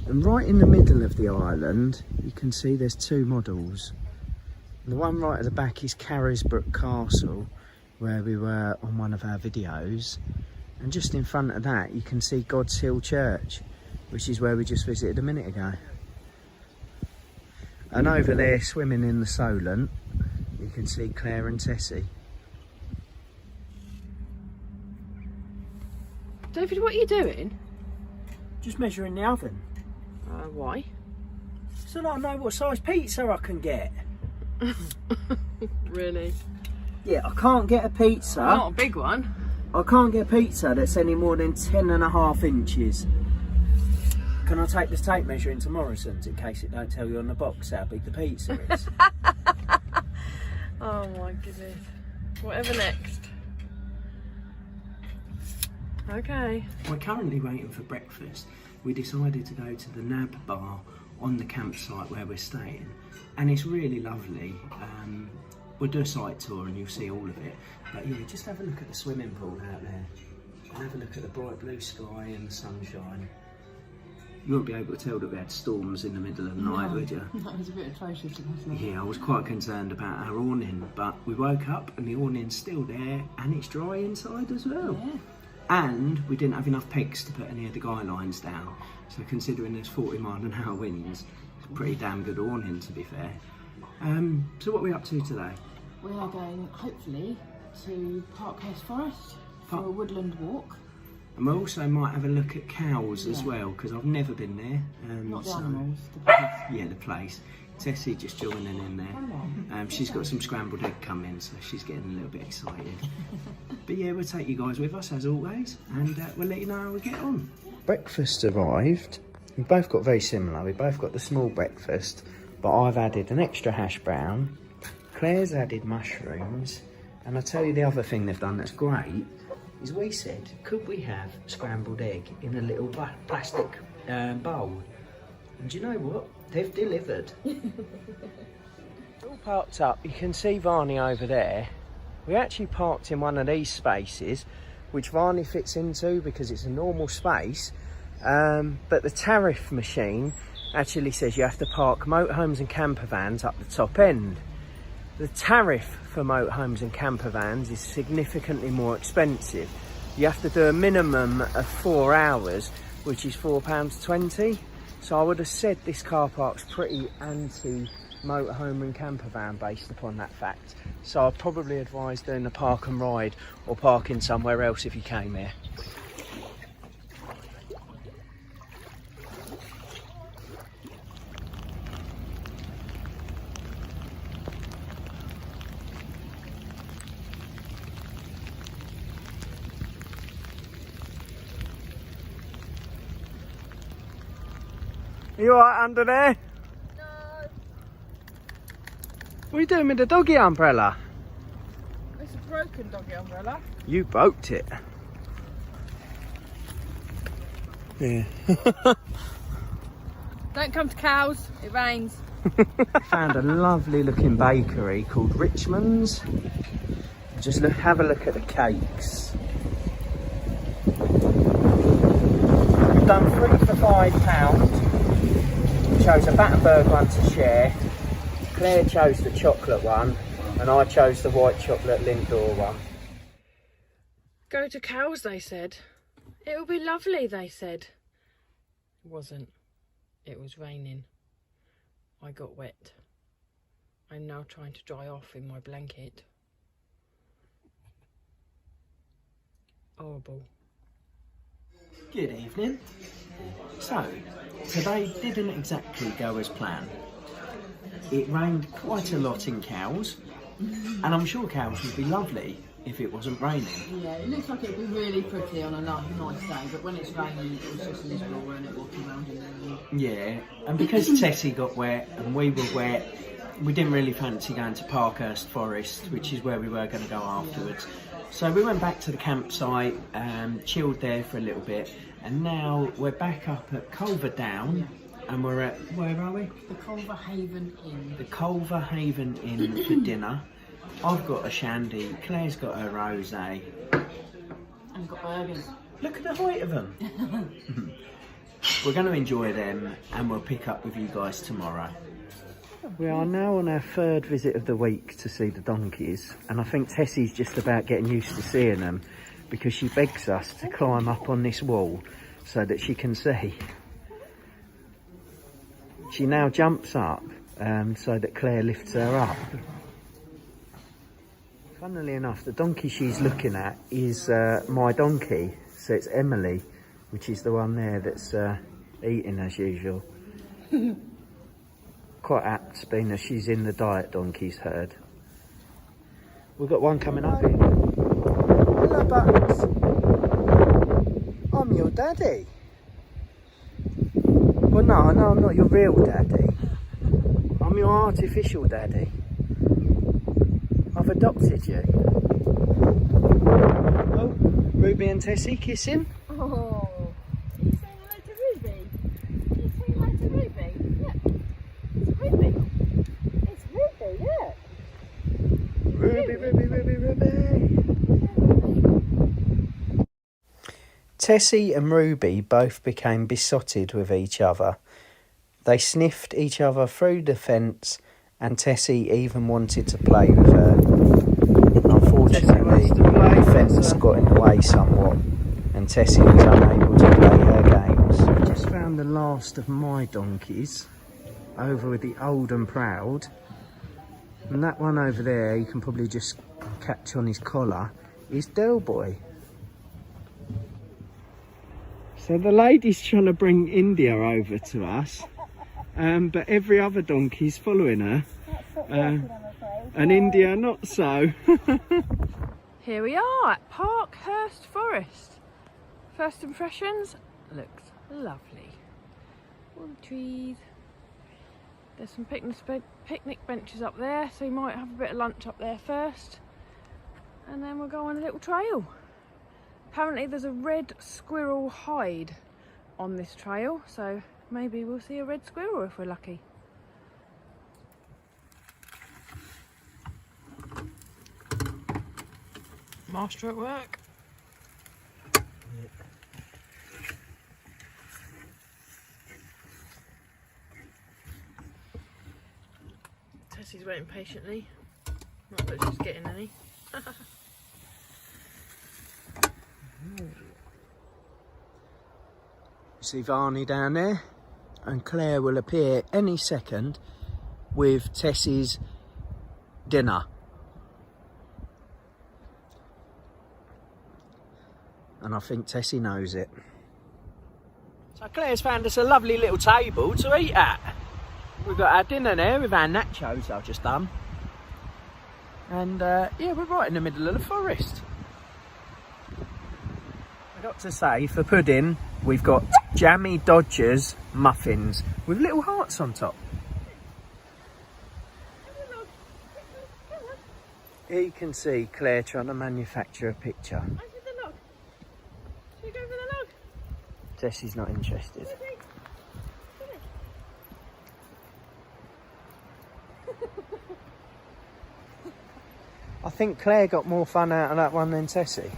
And right in the middle of the island, you can see there's two models. The one right at the back is Carisbrooke Castle, where we were on one of our videos. And just in front of that, you can see God's Hill Church, which is where we just visited a minute ago. And over there, swimming in the Solent, you can see Claire and Tessie. David, what are you doing? Just measuring the oven. Why? So that I know what size pizza I can get. Really? Yeah, I can't get a pizza. Not a big one. I can't get a pizza that's any more than 10.5 inches. Can I take this tape measure into Morrisons in case it don't tell you on the box how big the pizza is? Oh my goodness. Whatever next. Okay. We're currently waiting for breakfast. We decided to go to the Nab bar on the campsite where we're staying, and it's really lovely. We'll do a site tour and you'll see all of it. But yeah, just have a look at the swimming pool out there, and have a look at the bright blue sky and the sunshine. You won't be able to tell that we had storms in the middle of the night, would you? That was a bit atrocious, wasn't it? Yeah, I was quite concerned about our awning, but we woke up and the awning's still there and it's dry inside as well. Yeah. And we didn't have enough pegs to put any of the guy lines down. So considering there's 40-mile-an-hour winds, it's a pretty damn good awning, to be fair. So what are we up to today? We are going, hopefully, to Parkhurst Forrest for a woodland walk. And we also might have a look at cows as well, because I've never been there. Not the so- animals, the place. Yeah, the place. Tessie just joining in there. She's got some scrambled egg coming, so she's getting a little bit excited. But yeah, we'll take you guys with us as always, and we'll let you know how we get on. Breakfast arrived. We both got very similar. We both got the small breakfast, but I've added an extra hash brown. Claire's added mushrooms, and I'll tell you the other thing they've done that's great is we said, could we have scrambled egg in a little plastic bowl? And do you know what? They've delivered. All parked up. You can see Varney over there. We actually parked in one of these spaces, which Varney fits into because it's a normal space. But the tariff machine actually says you have to park motorhomes and campervans up the top end. The tariff for motorhomes and campervans is significantly more expensive. You have to do a minimum of 4 hours, which is £4.20. So I would have said this car park's pretty anti-motorhome and campervan based upon that fact. So I'd probably advise doing the park and ride or parking somewhere else if you came here. Are you alright under there? No. What are you doing with the doggy umbrella? It's a broken doggy umbrella. You broke it. Yeah. Don't come to cows, it rains. Found a lovely looking bakery called Richmond's. Just have a look at the cakes. We've done 3 for £5. Chose a Battenberg one to share. Claire chose the chocolate one, and I chose the white chocolate Lindor one. Go to cows, they said. It'll be lovely, they said. It wasn't. It was raining. I got wet. I'm now trying to dry off in my blanket. Horrible. Good evening. So, today didn't exactly go as planned. It rained quite a lot in Cowes, and I'm sure Cowes would be lovely if it wasn't raining. Yeah, it looks like it'd be really pretty on a nice day, but when it's raining, it was just miserable and it walking around in there. Yeah, and because Tessie got wet and we were wet, we didn't really fancy going to Parkhurst Forrest, which is where we were going to go afterwards. So we went back to the campsite, chilled there for a little bit, and now we're back up at Culver Down, and we're at, where are we? The Culver Haven Inn. The Culver Haven Inn for dinner. I've got a shandy, Claire's got her rosé. And got burgers. Look at the height of them. We're going to enjoy them, and we'll pick up with you guys tomorrow. We are now on our 3rd visit of the week to see the donkeys, and I think Tessie's just about getting used to seeing them because she begs us to climb up on this wall so that she can see. She now jumps up so that Claire lifts her up. Funnily enough, the donkey she's looking at is my donkey, so it's Emily, which is the one there that's eating as usual. Quite apt, being as she's in the diet donkey's herd. We've got one coming up here. Hello, Buttons. I'm your daddy. Well, no, I'm not your real daddy. I'm your artificial daddy. I've adopted you. Oh, Ruby and Tessie kissing. Oh, are you saying hello to Ruby? Are you saying hello to Ruby? Look, it's Ruby. It's Ruby, look. Ruby. Tessie and Ruby both became besotted with each other. They sniffed each other through the fence, and Tessie even wanted to play with her. Unfortunately, the fence got in the way somewhat, and Tessie was unable to play her games. I just found the last of my donkeys over with the Old and Proud. And that one over there, you can probably just catch on his collar, is Del Boy. So the lady's trying to bring India over to us, but every other donkey's following her, and India not so. Here we are at Parkhurst Forest. First impressions, looks lovely. All the trees. There's some picnic benches up there, so you might have a bit of lunch up there first, and then we'll go on a little trail. Apparently there's a red squirrel hide on this trail, so maybe we'll see a red squirrel if we're lucky. Master at work. Tessie's waiting patiently. Not that she's getting any. See Varney down there, and Claire will appear any second with Tessie's dinner. And I think Tessie knows it. So Claire's found us a lovely little table to eat at. We've got our dinner there with our nachos I've just done. And yeah, we're right in the middle of the forest. I got to say, for pudding, we've got Jammy Dodgers muffins with little hearts on top. Here you can see Claire trying to manufacture a picture. Should we go for the log? Tessie's not interested. I think Claire got more fun out of that one than Tessie.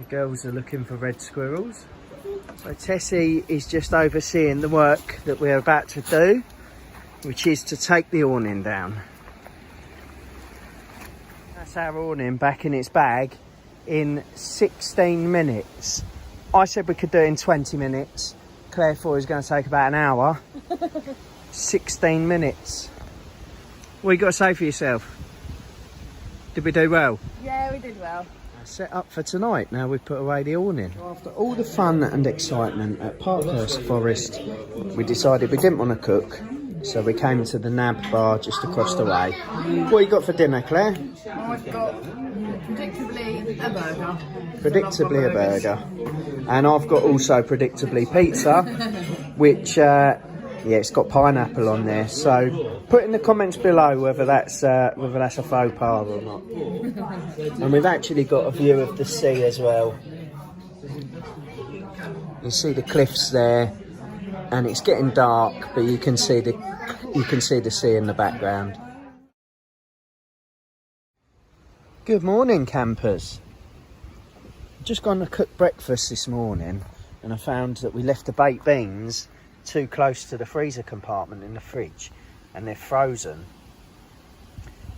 Girls are looking for red squirrels. So Tessie is just overseeing the work that we're about to do, which is to take the awning down. That's our awning back in its bag in 16 minutes. I said we could do it in 20 minutes. Claire thought it was going to take about an hour. 16 minutes. What you got to say for yourself? Did we do well? Yeah, we did well. Set up for tonight. Now we've put away the awning. After all the fun and excitement at Parkhurst Forest, we decided we didn't want to cook, so we came to the Nab bar just across the way. What you got for dinner, Claire? I've got predictably a burger. Predictably a burger. And I've got also predictably pizza, which yeah, it's got pineapple on there. So put in the comments below whether that's a faux pas or not. And we've actually got a view of the sea as well. You see the cliffs there, and it's getting dark, but you can see the sea in the background. Good morning, campers. Just gone to cook breakfast this morning, and I found that we left the baked beans too close to the freezer compartment in the fridge, and they're frozen.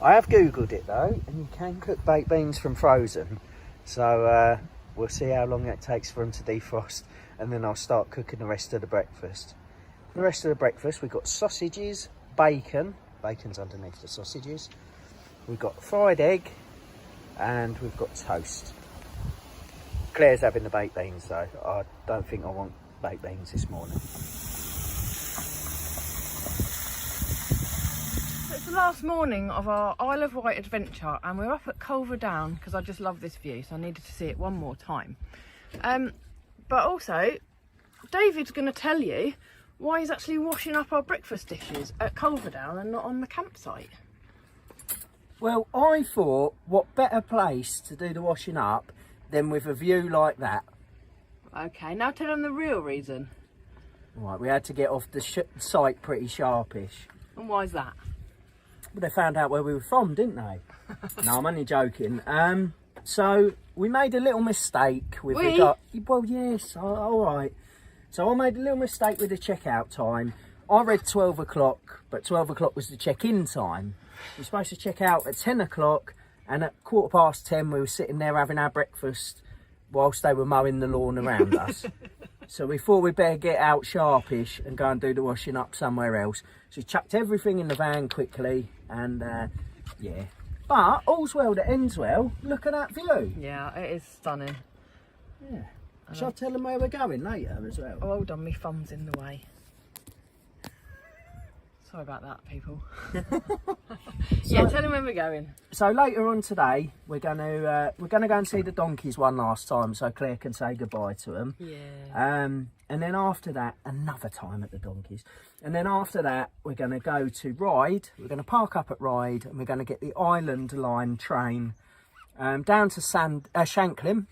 I have googled it though, and you can cook baked beans from frozen, so we'll see how long it takes for them to defrost, and then I'll start cooking the rest of the breakfast. The rest of the breakfast, we've got sausages, bacon's underneath the sausages, we've got fried egg, and we've got toast. Claire's having the baked beans though. I don't think I want baked beans this morning. It's the last morning of our Isle of Wight adventure, and we're up at Culver Down because I just love this view, so I needed to see it one more time. But also, David's going to tell you why he's actually washing up our breakfast dishes at Culver Down and not on the campsite. Well, I thought, what better place to do the washing up than with a view like that. Okay, now tell them the real reason. Right, we had to get off the site pretty sharpish. And why is that? But they found out where we were from, didn't they? No, I'm only joking. So we made a little mistake with well, yes, all right. So I made a little mistake with the checkout time. I read 12 o'clock, but 12 o'clock was the check-in time. We were supposed to check out at 10 o'clock, and at 10:15 we were sitting there having our breakfast whilst they were mowing the lawn around us. So we thought we'd better get out sharpish and go and do the washing up somewhere else. So we chucked everything in the van quickly, and yeah. But all's well that ends well. Look at that view. Yeah, it is stunning. Yeah. Shall I tell them where we're going later as well? Oh, hold on, my thumb's in the way. Sorry about that, people. Yeah, tell them where we're going. So later on today, we're gonna go and see the donkeys one last time, so Claire can say goodbye to them. Yeah. And then after that, another time at the donkeys. And then after that, we're gonna go to Ryde. We're gonna park up at Ryde, and we're gonna get the Island Line train down to Shanklin,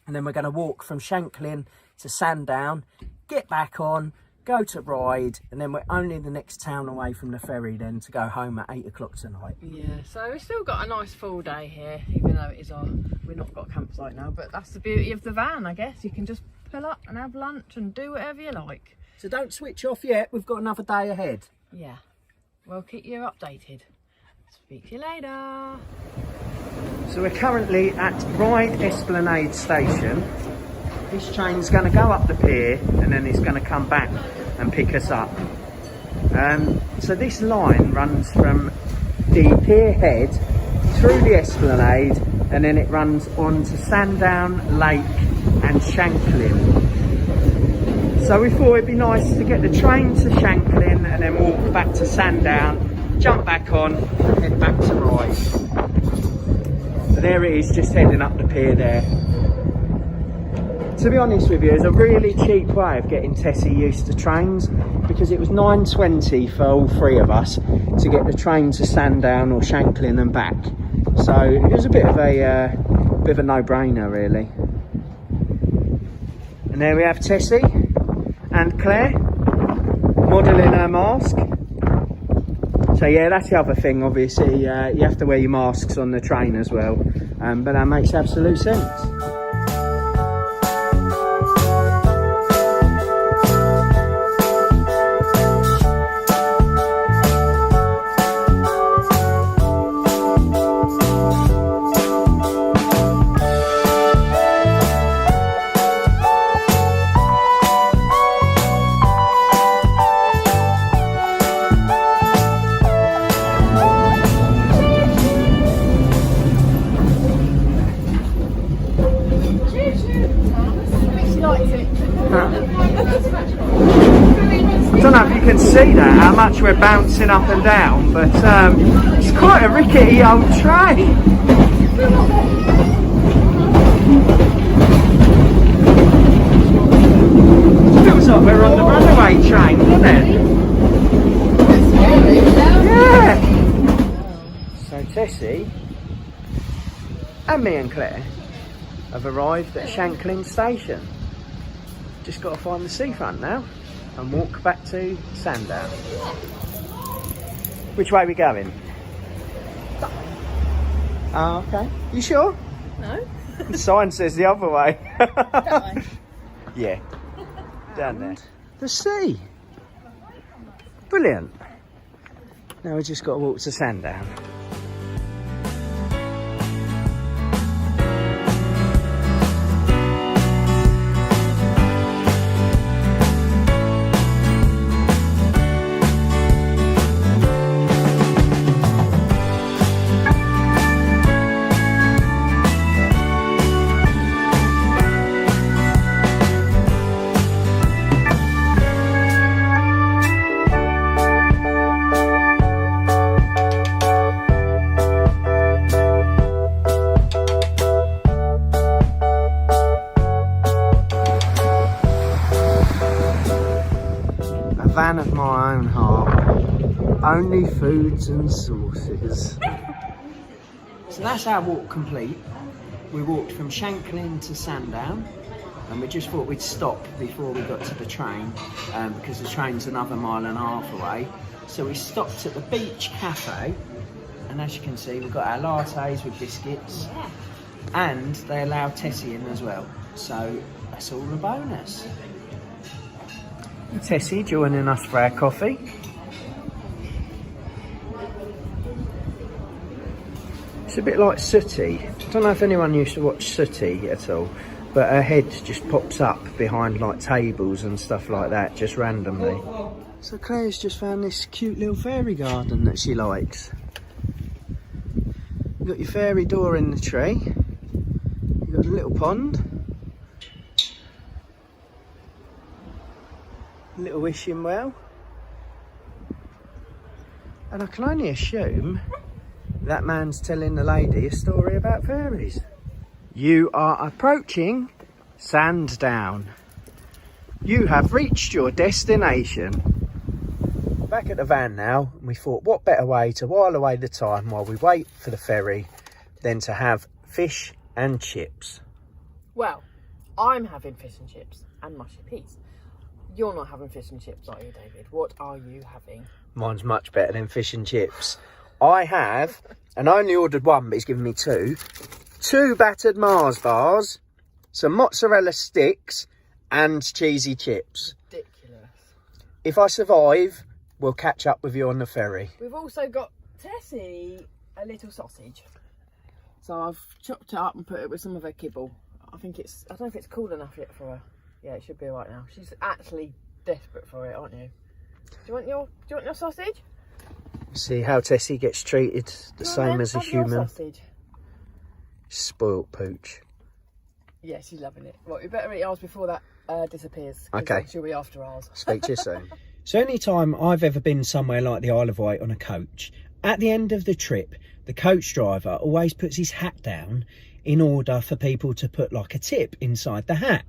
and then we're gonna walk from Shanklin to Sandown, get back on, go to Ryde, and then we're only the next town away from the ferry then to go home at 8 o'clock tonight. Yeah, so we've still got a nice full day here, even though we've not got a campsite now, but that's the beauty of the van, I guess. You can just pull up and have lunch and do whatever you like. So don't switch off yet, we've got another day ahead. Yeah, we'll keep you updated. Speak to you later. So we're currently at Ryde Esplanade Station. This train's going to go up the pier, and then it's going to come back and pick us up. So this line runs from the pier head through the Esplanade, and then it runs on to Sandown, Lake and Shanklin. So we thought it'd be nice to get the train to Shanklin and then walk back to Sandown, jump back on and head back to Ryde. So there it is, just heading up the pier there. To be honest with you, it's a really cheap way of getting Tessie used to trains, because it was £9.20 for all three of us to get the train to Sandown or Shanklin and back. So it was a bit of a no-brainer really. And there we have Tessie and Claire modelling her mask. So yeah, that's the other thing, obviously you have to wear your masks on the train as well, but that makes absolute sense. I don't know if you can see that, how much we're bouncing up and down, but it's quite a rickety old train. Feels like we're on the runaway train, doesn't it? Yeah. So Tessie and me and Claire have arrived at Shanklin Station. Just got to find the seafront now. and walk back to Sandown. Which way are we going? Oh, okay. You sure? No. The sign says the other way. That way. Yeah. Down there. The sea. Brilliant. Now we've just got to walk to Sandown. Van of my own heart, only foods and sauces. So that's our walk complete. We walked from Shanklin to Sandown, and we just thought we'd stop before we got to the train, because the train's another 1.5 miles away. So we stopped at the beach cafe, and as you can see, we've got our lattes with biscuits, and they allow Tessie in as well. So that's all a bonus. Tessie joining us for our coffee. It's a bit like Sooty. I don't know if anyone used to watch Sooty at all, but her head just pops up behind like tables and stuff like that, just randomly. So Claire's just found this cute little fairy garden that she likes. You've got your fairy door in the tree. You've got a little pond. Little wishing well, and I can only assume that man's telling the lady a story about fairies. You are approaching Sandown. You have reached your destination. Back at the van now, and we thought what better way to while away the time while we wait for the ferry than to have fish and chips. Well, I'm having fish and chips and mushy peas. You're not having fish and chips, are you, David? What are you having? Mine's much better than fish and chips. I have, and I only ordered one, but he's given me two battered Mars bars, some mozzarella sticks, and cheesy chips. Ridiculous. If I survive, we'll catch up with you on the ferry. We've also got Tessie a little sausage. So I've chopped it up and put it with some of her kibble. I don't know if it's cool enough yet for her. Yeah, it should be right now. She's actually desperate for it, aren't you? Do you want your sausage? See how Tessie gets treated the same as a human. Sausage. Spoilt pooch. Yeah, she's loving it. Well, we better eat ours before that disappears. Okay. She'll be after ours. Speak to you soon. So any time I've ever been somewhere like the Isle of Wight on a coach, at the end of the trip, the coach driver always puts his hat down in order for people to put like a tip inside the hat.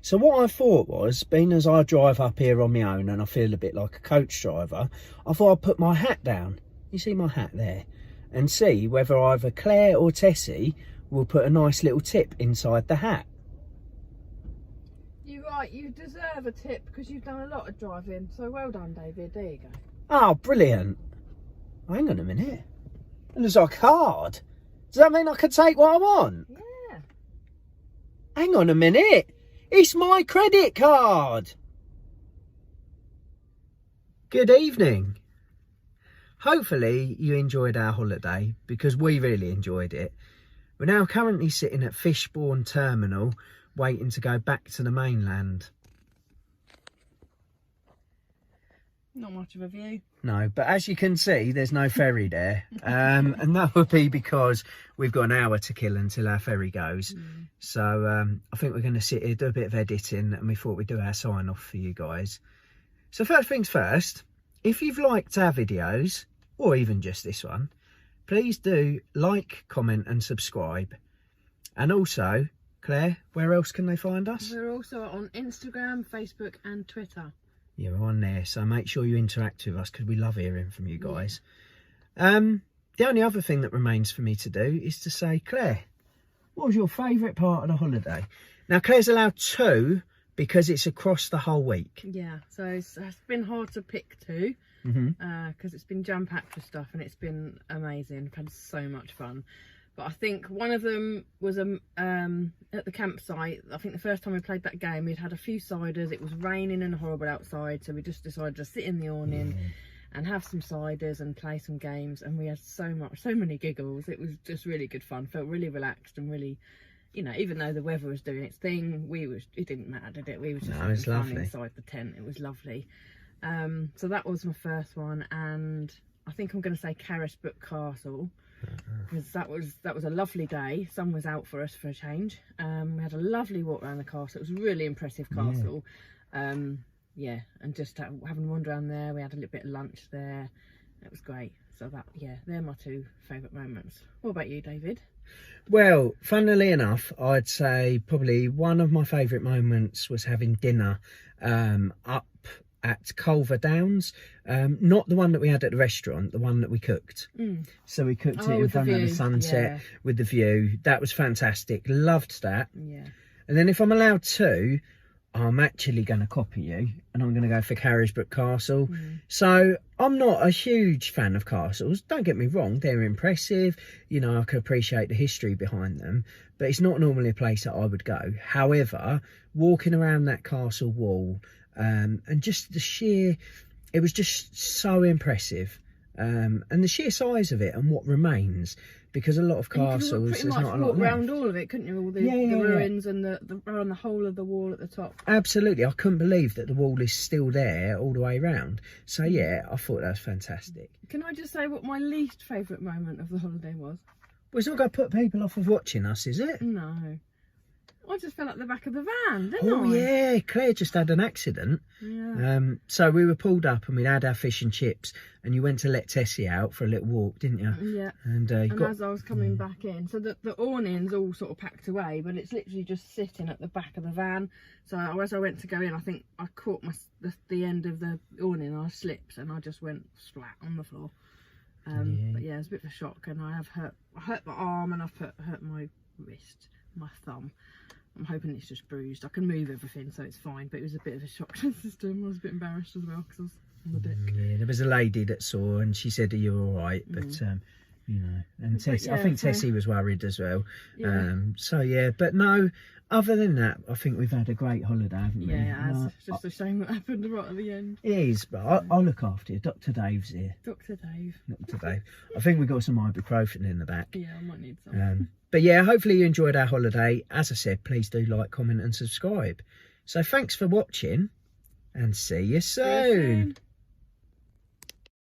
So what I thought was, being as I drive up here on my own and I feel a bit like a coach driver, I thought I'd put my hat down. You see my hat there? And see whether either Claire or Tessie will put a nice little tip inside the hat. You're right, you deserve a tip because you've done a lot of driving. So well done, David. There you go. Oh, brilliant. Hang on a minute. It looks like a card. Does that mean I can take what I want? Yeah. Hang on a minute. It's my credit card. Good evening. Hopefully you enjoyed our holiday, because we really enjoyed it. We're now currently sitting at Fishbourne Terminal waiting to go back to the mainland. Not much of a view. No, but as you can see, there's no ferry there. And that would be because we've got an hour to kill until our ferry goes. So I think we're going to sit here, do a bit of editing, and we thought we'd do our sign off for you guys. So first things first, if you've liked our videos, or even just this one, please do like, comment and subscribe. And also, Claire, where else can they find us? We're also on Instagram, Facebook and Twitter. Yeah, we're on there, so make sure you interact with us because we love hearing from you guys. The only other thing that remains for me to do is to say, Claire, what was your favourite part of the holiday? Now, Claire's allowed 2, because it's across the whole week. Yeah, so it's been hard to pick two because it's been jam-packed with stuff and it's been amazing. We've had so much fun. But I think one of them was at the campsite. I think the first time we played that game, we'd had a few ciders. It was raining and horrible outside, so we just decided to sit in the awning and have some ciders and play some games. And we had so many giggles. It was just really good fun. Felt really relaxed and really, you know, even though the weather was doing its thing, it didn't matter, did it? We were just having fun inside the tent. It was lovely. So that was my first one, and I think I'm going to say Carisbrooke Castle, because that was a lovely day. Sun was out for us for a change. We had a lovely walk around the castle. It was a really impressive castle. Yeah, and just having a wander around there. We had a little bit of lunch there. It was great. So that, yeah, they're my two favourite moments. What about you, David? Well, funnily enough, I'd say probably one of my favourite moments was having dinner up at Culver Downs. Not the one that we had at the restaurant, the one that we cooked. So we cooked it in front of the sunset with the view. That was fantastic. Loved that. Yeah. And then if I'm allowed to, I'm actually going to copy you and I'm going to go for Carisbrooke Castle. So I'm not a huge fan of castles. Don't get me wrong, they're impressive. You know, I can appreciate the history behind them, but it's not normally a place that I would go. However, walking around that castle wall and just it was just so impressive. And the sheer size of it and what remains, because a lot of castles, there's not a lot walk around all of it, couldn't you? All the ruins and the whole of the wall at the top. Absolutely, I couldn't believe that the wall is still there all the way around. So yeah, I thought that was fantastic. Can I just say what my least favourite moment of the holiday was? Well, it's not going to put people off of watching us, is it? No. I just fell at the back of the van, didn't I? Oh yeah, Claire just had an accident. Yeah. So we were pulled up and we'd had our fish and chips, and you went to let Tessie out for a little walk, didn't you? Yeah. And as I was coming back in, so the awning's all sort of packed away, but it's literally just sitting at the back of the van. So as I went to go in, I think I caught the end of the awning and I slipped and I just went flat on the floor. But yeah, it was a bit of a shock, and I hurt my arm and I've hurt my wrist, my thumb. I'm hoping it's just bruised. I can move everything, so it's fine. But it was a bit of a shock to the system. I was a bit embarrassed as well because I was on the deck. Yeah, there was a lady that saw, and she said, "Are you all right?" But you know, and Tessie, I think Tessie was worried as well. Yeah. So yeah, but no. Other than that, I think we've had a great holiday, haven't we? Yeah, it's just a shame what happened right at the end. It is, but I'll look after you. Dr. Dave's here. Dr. Dave. Dr. Dave. I think we've got some ibuprofen in the back. Yeah, I might need some. But yeah, hopefully you enjoyed our holiday. As I said, please do like, comment and subscribe. So thanks for watching and see you soon.